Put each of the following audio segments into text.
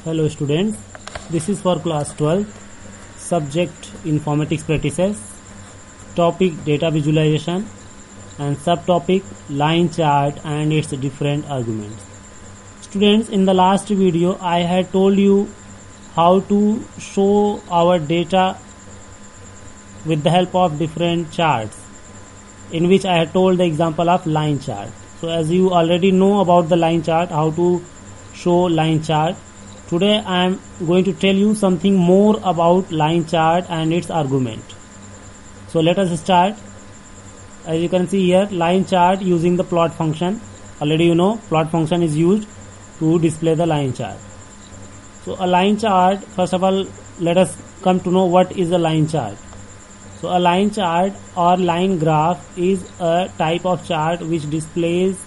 Hello students, this is for class 12, subject informatics practices, topic data visualization and subtopic line chart and its different arguments. Students, in the last video I had told you how to show our data with the help of different charts, in which I had told the example of line chart. So as you already know about the line chart, how to show line chart, today I am going to tell you something more about line chart and its argument. So let us start. As you can see here, line chart using the plot function. Already you know plot function is used to display the line chart. So a line chart, first of all let us come to know what is a line chart. So a line chart or line graph is a type of chart which displays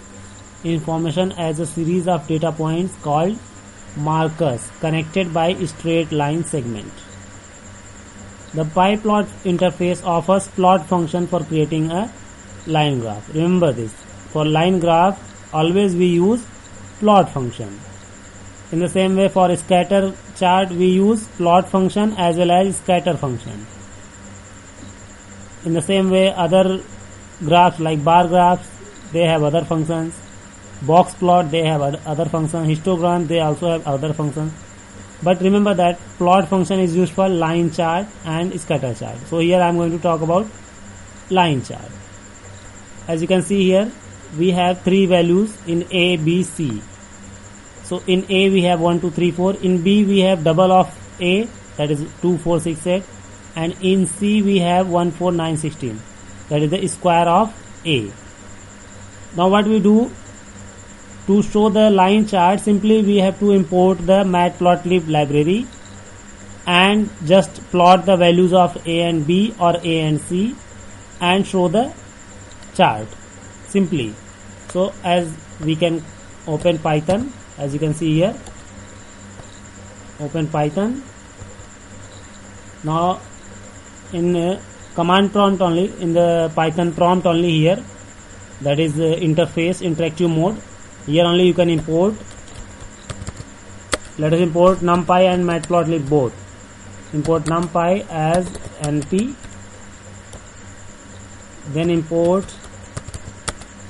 information as a series of data points called markers connected by straight line segment. The PyPlot interface offers plot function for creating a line graph. Remember this, for line graph always we use plot function. In the same way, for scatter chart we use plot function as well as scatter function. In the same way, other graphs like bar graphs, they have other functions. Box plot, they have other functions. Histogram, they also have other functions. But remember that plot function is used for line chart and scatter chart. So here I am going to talk about line chart. As you can see here, we have three values in A, B, C. So in A we have 1, 2, 3, 4. In B we have double of A, that is 2, 4, 6, 8. And in C we have 1, 4, 9, 16. That is the square of A. Now what we do to show the line chart, simply we have to import the matplotlib library and just plot the values of A and B or A and C and show the chart simply. So as we can open Python, as you can see here, open Python. Now in command prompt only, in the Python prompt only here, that is interface interactive mode, here only you can import. Let us import numpy and matplotlib both. Import numpy as np, then import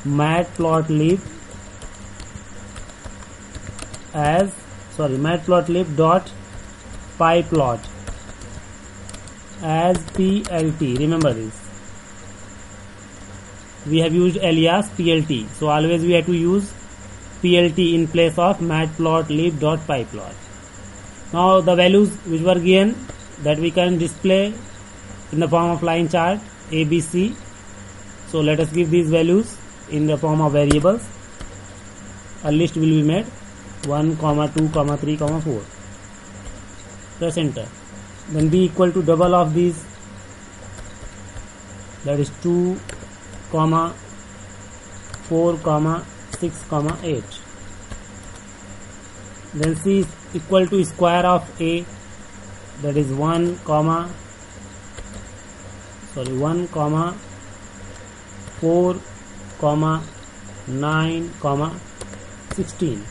matplotlib as matplotlib.pyplot as plt. Remember this, we have used alias plt, so always we have to use plt in place of matplotlib.pyplot. Now the values which were given, that we can display in the form of line chart A, B, C. So let us give these values in the form of variables. A list will be made 1, 2, 3, 4. Press enter. Then b equal to double of these, that is 2, 4, 6, 8. Then c is equal to square of a, that is 1, 4, 9, 16.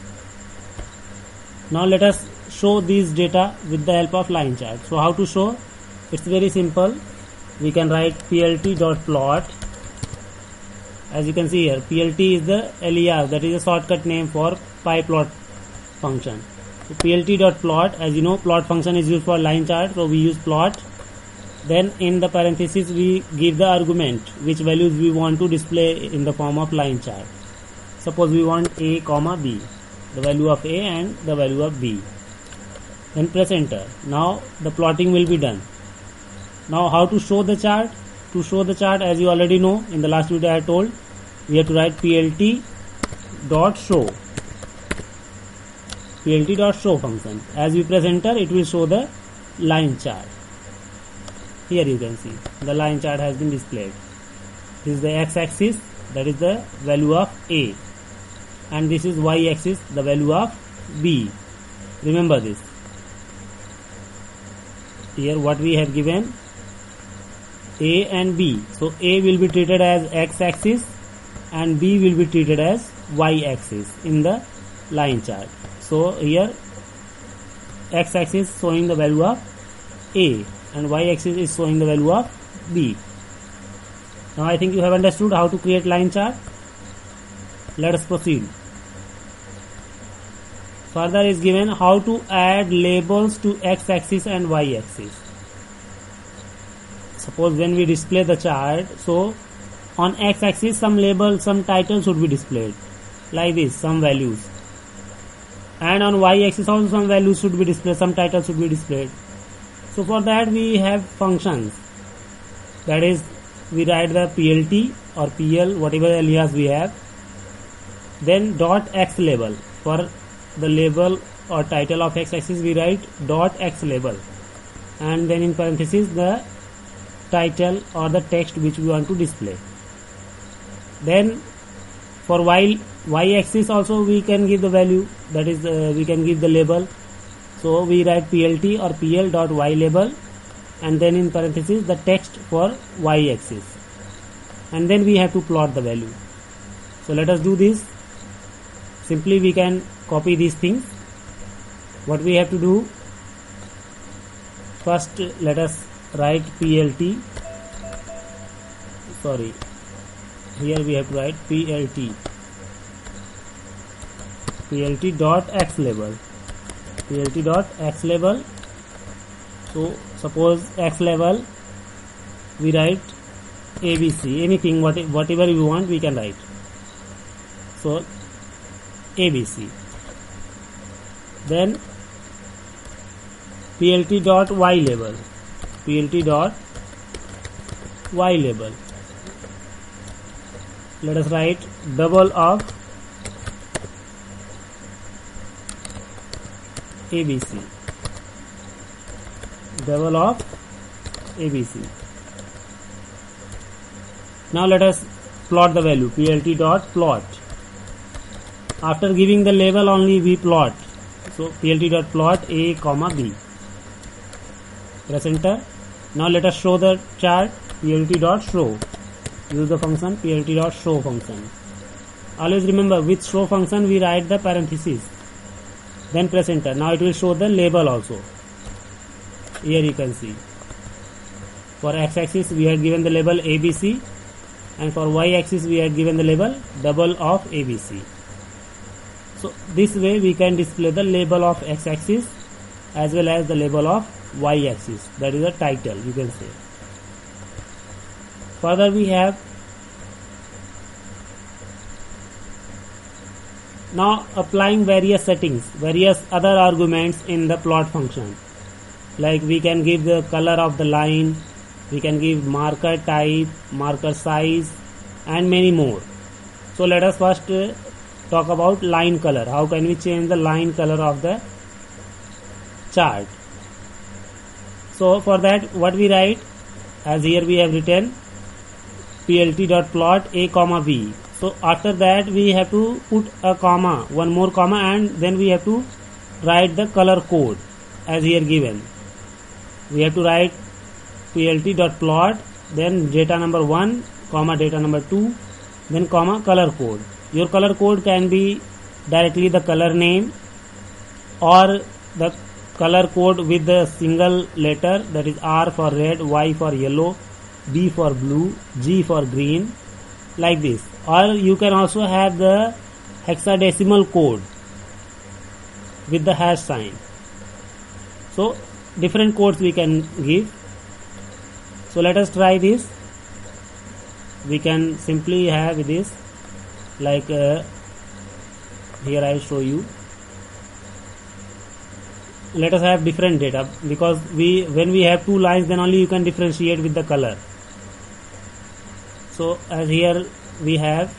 Now let us show these data with the help of line chart. So how to show? It's very simple. We can write plt.plot. As you can see here, plt is the alias, that is a shortcut name for pyplot function. So plt.plot, as you know, plot function is used for line chart, so we use plot. Then in the parenthesis we give the argument, which values we want to display in the form of line chart. Suppose we want a, b, the value of a and the value of b. Then press enter. Now the plotting will be done. Now how to show the chart? To show the chart, as you already know, in the last video I told, we have to write plt.show. plt.show function. As we press enter, it will show the line chart. Here you can see the line chart has been displayed. This is the x-axis, that is the value of A, and this is y-axis, the value of B. Remember this. Here what we have given, A and B. So A will be treated as x-axis and B will be treated as y-axis in the line chart. So here x-axis showing the value of A and y-axis is showing the value of B. Now I think you have understood how to create line chart. Let us proceed. Further is given how to add labels to x-axis and y-axis. Suppose when we display the chart, so on x-axis some label, some title should be displayed like this, some values, and on y-axis also some values should be displayed, some title should be displayed. So for that we have functions, that is we write the PLT or PL, whatever alias we have, then dot x label. For the label or title of x-axis we write dot x label, and then in parenthesis the title or the text which we want to display. Then for y-axis also we can give the value, that is we can give the label. So we write PLT or PL dot y label, and then in parenthesis the text for y-axis, and then we have to plot the value. So let us do this. Simply we can copy these things. What we have to do, first let us write PLT, sorry, here we have to write PLT dot x label, PLT dot x label. So suppose x label we write ABC, anything, whatever we want we can write. So ABC. Then PLT dot y label, PLT dot y label. Let us write double of ABC, double of ABC. Now let us plot the value, PLT dot plot. After giving the label only we plot. So PLT dot plot A comma B. Press enter. Now let us show the chart, PLT dot show. Use the function PLT dot show function. Always remember, with show function we write the parenthesis, then press enter. Now it will show the label also. Here you can see for x-axis we had given the label ABC, and for y-axis we had given the label double of ABC. So this way we can display the label of x-axis as well as the label of y-axis, that is a title you can say. Further we have now applying various settings, various other arguments in the plot function. Like we can give the color of the line, we can give marker type, marker size, and many more. So let us first talk about line color. How can we change the line color of the chart? So for that what we write, as here we have written PLT dot plot A comma B. So after that we have to put a comma, one more comma, and then we have to write the color code as here given. We have to write PLT dot plot, then data number 1 comma data number 2, then comma color code. Your color code can be directly the color name or the color code with the single letter, that is R for red, Y for yellow, B for blue, G for green, like this. Or you can also have the hexadecimal code with the hash sign. So different codes we can give. So let us try this. We can simply have this, like here I will show you. Let us have different data, because when we have two lines then only you can differentiate with the color. So as here we have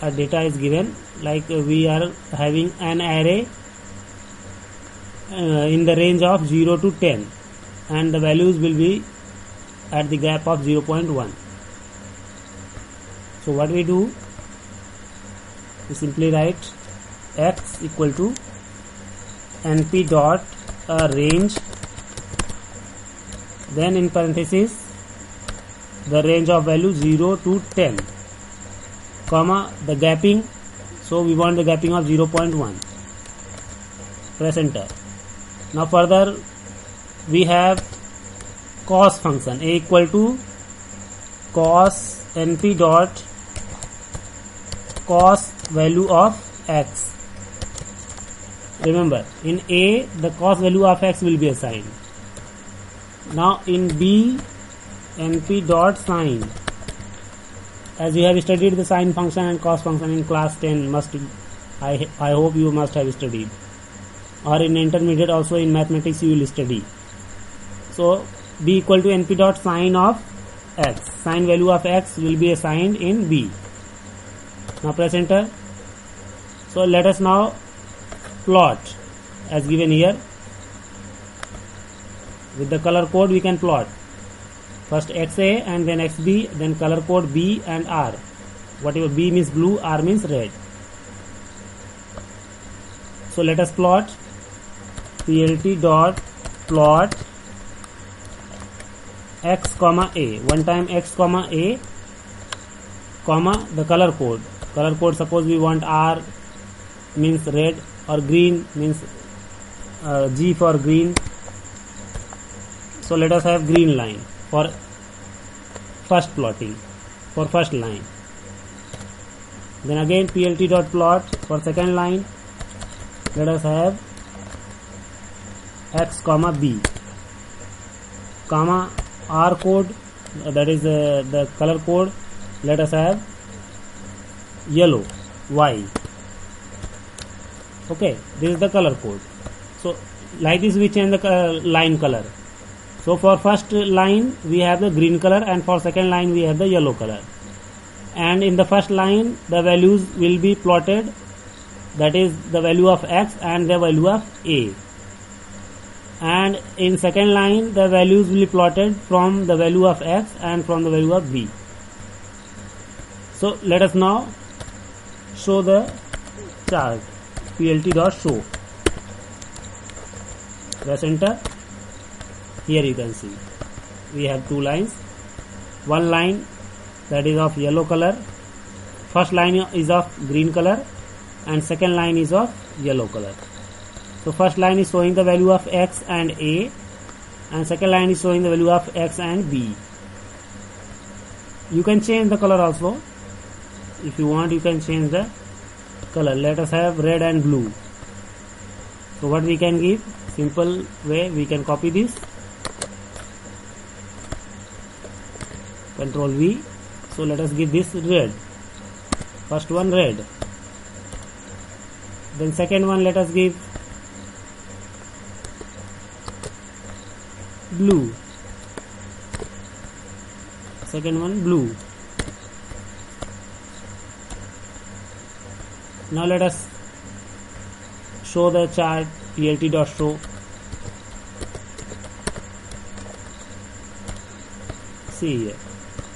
a data is given, like we are having an array in the range of 0 to 10, and the values will be at the gap of 0.1. So what we do, we simply write x equal to np dot range, then in parenthesis the range of value 0 to 10, comma the gapping, so we want the gapping of 0.1. Press enter. Now further we have cos function, a equal to cos np dot cos value of x. Remember, in A the cos value of x will be assigned. Now in B, np dot sine. As you have studied the sine function and cos function in class 10, I hope you must have studied, or in intermediate also in mathematics you will study. So B equal to np dot sine of x. Sine value of x will be assigned in B. Now press enter. So let us now plot as given here. With the color code we can plot. First XA and then XB, then color code B and R. Whatever B means blue, R means red. So let us plot plt dot plot x comma A. One time x comma A comma the color code. Color code, suppose we want R means red or green means G for green. So let us have green line for first plotting, for first line. Then again plt dot plot for second line. Let us have x comma B comma R code, that is the color code. Let us have yellow Y. Okay, this is the color code. So like this we change the line color. So for first line we have the green color and for second line we have the yellow color. And in the first line the values will be plotted, that is the value of x and the value of A. And in second line the values will be plotted from the value of x and from the value of B. So let us now show the chart. Plt dot show. Press enter. Here you can see we have two lines. One line that is of yellow color, first line is of green color and second line is of yellow color. So first line is showing the value of x and A and second line is showing the value of x and B. You can change the color also. If you want you can change the color. Let us have red and blue. So what we can give? Simple way we can copy this. Control V. So let us give this red. First one red. Then second one let us give blue. Second one blue. Now let us show the chart. Plt dot show. See here.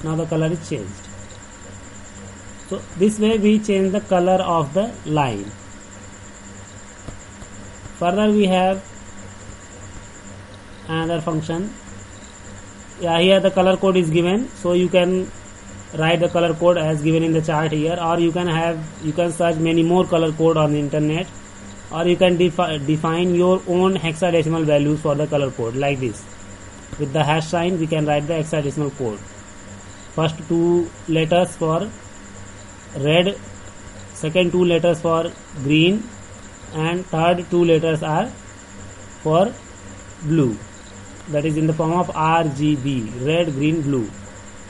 Now the color is changed. So this way we change the color of the line. Further we have another function. Here the color code is given, so you can write the color code as given in the chart here, or you can search many more color code on the internet, or you can define your own hexadecimal values for the color code like this. With the hash sign we can write the hexadecimal code. First two letters for red, second two letters for green, and third two letters are for blue, that is in the form of RGB, red, green, blue.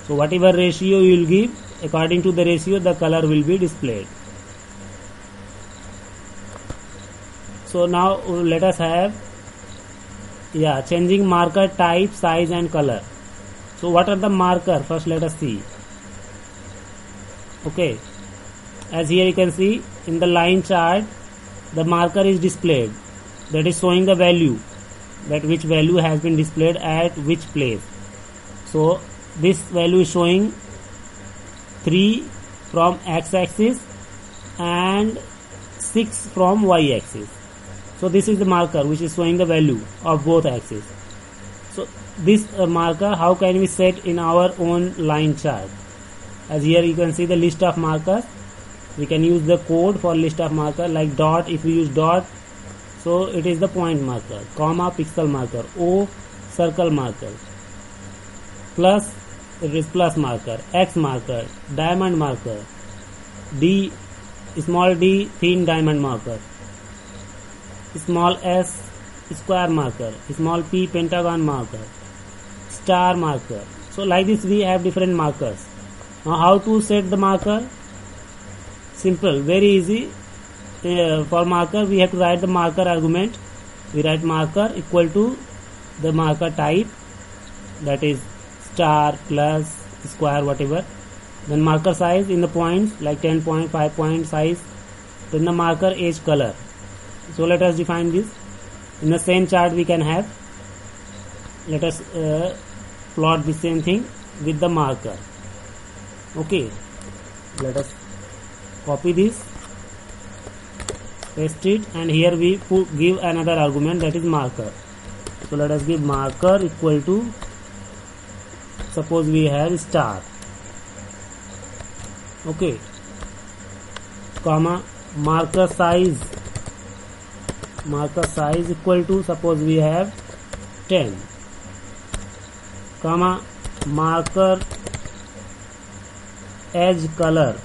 So whatever ratio you will give, according to the ratio the color will be displayed. So now let us have changing marker type, size and color. So what are the marker? First let us see. Okay, as here you can see in the line chart the marker is displayed, that is showing the value, that which value has been displayed at which place. So this value is showing 3 from x-axis and 6 from y-axis. So this is the marker which is showing the value of both axes. So this marker how can we set in our own line chart? As here you can see the list of markers. We can use the code for list of marker like dot. If we use dot, So it is the point marker, comma pixel marker, O circle marker, plus it is plus marker, X marker, diamond marker, D small d thin diamond marker, small s square marker, small p pentagon marker, star marker. So like this we have different markers. Now how to set the marker? Simple, very easy. For marker we have to write the marker argument. We write marker equal to the marker type, that is star, plus, square, whatever. Then marker size in the points, like 10 point, 5 point size. Then the marker edge color. So let us define this. In the same chart we can have. Let us plot the same thing with the marker. Okay, let us copy this, paste it, and here we give another argument, that is marker. So let us give marker equal to, suppose we have star, okay, comma marker size equal to, suppose we have 10, comma marker edge color,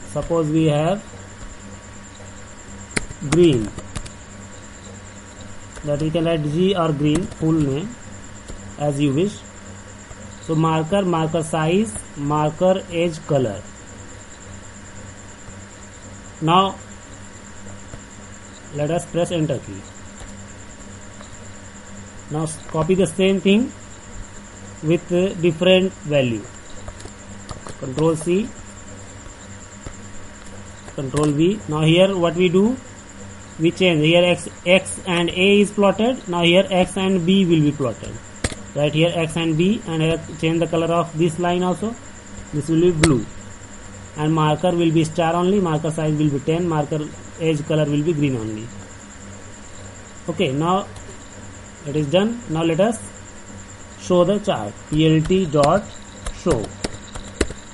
suppose we have green, that we can write G or green, full name as you wish. So marker size, marker edge color. Now let us press enter key. Now copy the same thing with different value. Control C, Control V. Now here what we do, we change. Here X and A is plotted. Now here X and B will be plotted. Right here X and B, and here change the color of this line also. This will be blue. And marker will be star only. Marker size will be 10. Marker edge color will be green only. Okay, now it is done. Now let us show the chart. PLT dot show.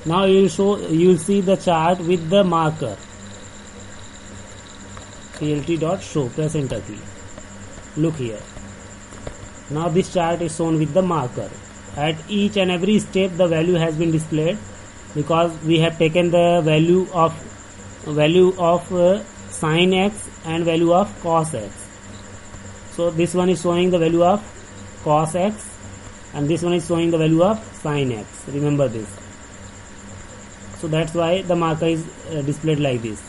Now you will see the chart with the marker. PLT dot show. Press enter key. Look here. Now this chart is shown with the marker. At each and every step the value has been displayed, because we have taken the value of sin x and value of cos x. So this one is showing the value of cos x, and this one is showing the value of sin x. Remember this. So that's why the marker is displayed like this.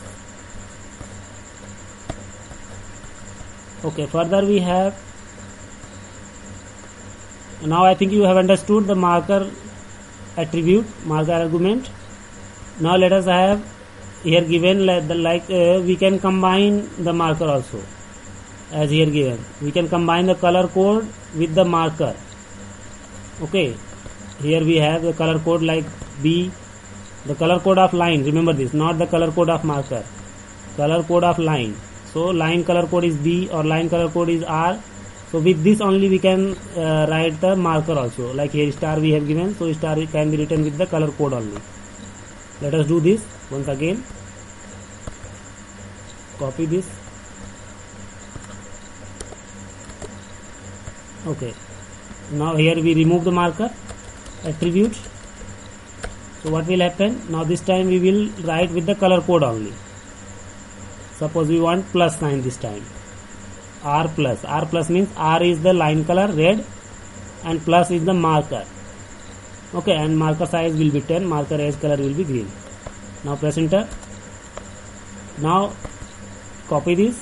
Okay, further we have, now I think you have understood the marker attribute, marker argument. Now let us have here given we can combine the marker also, as here given. We can combine the color code with the marker. Okay, here we have the color code like B, the color code of line. Remember this, not the color code of marker, color code of line. So line color code is B or line color code is R. So with this only we can write the marker also. Like here star we have given, so star can be written with the color code only. Let us do this once again. Copy this. Okay. Now here we remove the marker attribute. So what will happen? Now this time we will write with the color code only. Suppose we want plus sign this time. R plus. R plus means R is the line color red and plus is the marker. Okay, and marker size will be 10. Marker edge color will be green. Now press enter. Now copy this.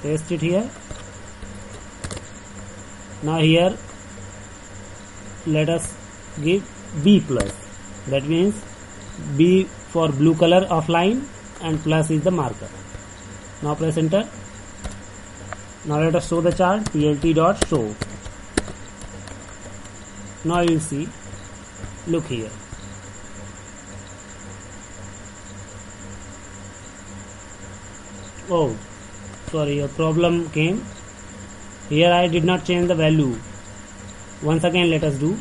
Paste it here. Now here let us give B plus. That means B for blue color of line and plus is the marker. Now press enter. Now let us show the chart. PLT dot show. Now you will see. Look here. Oh, sorry, a problem came. Here I did not change the value. Once again let us do.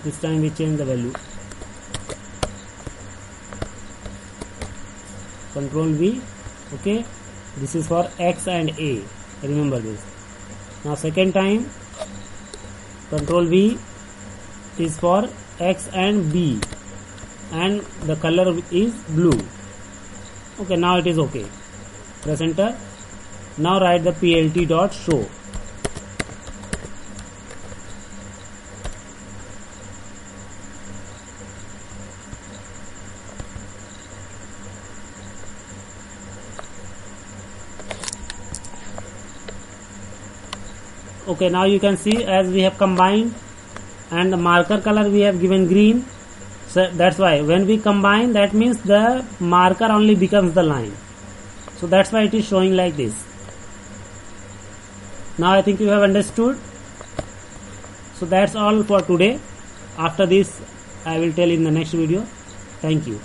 This time we change the value. control V. Okay, this is for X and A, remember this. Now second time, control V is for X and B, and the color is blue. Okay, now it is okay. Press enter. Now write the plt dot show. Okay, now you can see as we have combined, and the marker color we have given green. So that's why when we combine, that means the marker only becomes the line. So that's why it is showing like this. Now I think you have understood. So that's all for today. After this I will tell in the next video. Thank you.